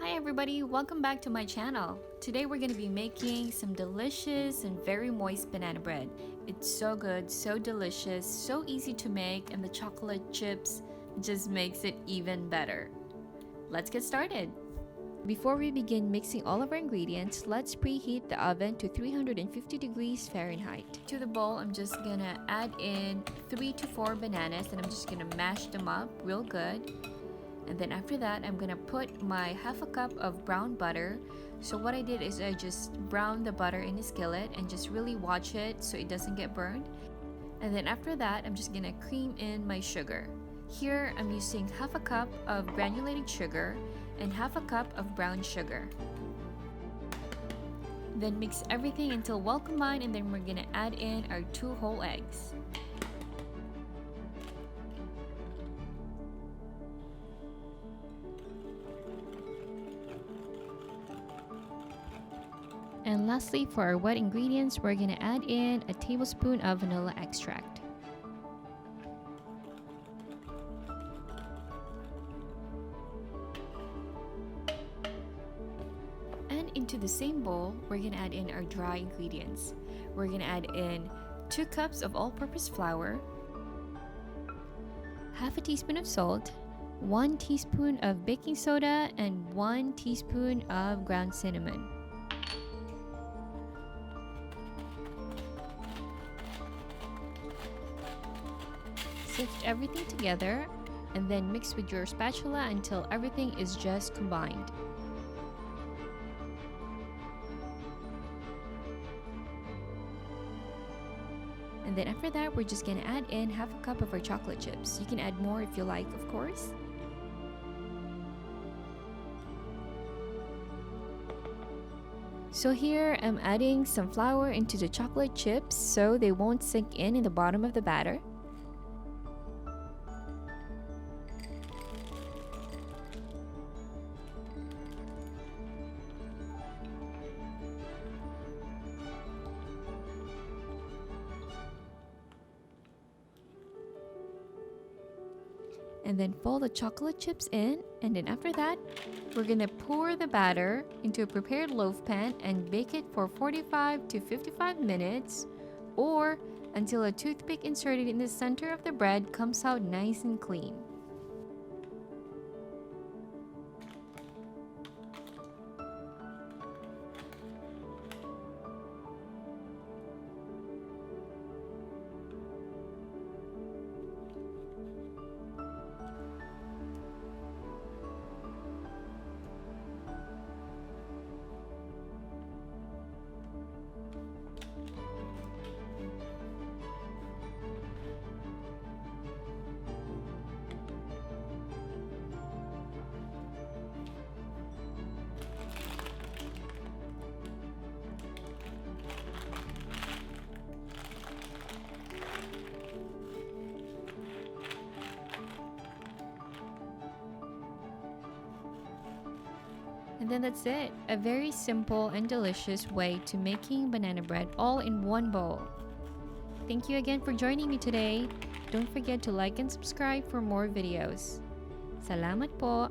Hi everybody, welcome back to my channel. Today we're going to be making some delicious and very moist banana bread. It's so good, so delicious, so easy to make, and the chocolate chips just makes it even better. Let's get started. Before we begin mixing all of our ingredients, let's preheat the oven to 350 degrees Fahrenheit. To the bowl, I'm just gonna add in 3 to 4 bananas and I'm just gonna mash them up real good. And then after that, I'm gonna put my half a cup of brown butter. So what I did is I just browned the butter in a skillet and just really watch it so it doesn't get burned. And then after that, I'm just gonna cream in my sugar. Here, I'm using half a cup of granulated sugar and half a cup of brown sugar. Then mix everything until well combined, and then we're gonna add in our 2 whole eggs. And lastly, for our wet ingredients, we're gonna add in a tablespoon of vanilla extract. And into the same bowl, we're gonna add in our dry ingredients. We're gonna add in 2 cups of all-purpose flour, half a teaspoon of salt, 1 teaspoon of baking soda, and 1 teaspoon of ground cinnamon. Sift everything together and then mix with your spatula until everything is just combined. And then after that, we're just gonna add in half a cup of our chocolate chips. You can add more if you like, of course. So here I'm adding some flour into the chocolate chips so they won't sink in the bottom of the batter. And then fold the chocolate chips in, and then after that, we're gonna pour the batter into a prepared loaf pan and bake it for 45 to 55 minutes, or until a toothpick inserted in the center of the bread comes out nice and clean. And then that's it. A very simple and delicious way to making banana bread all in one bowl. Thank you again for joining me today. Don't forget to like and subscribe for more videos. Salamat po!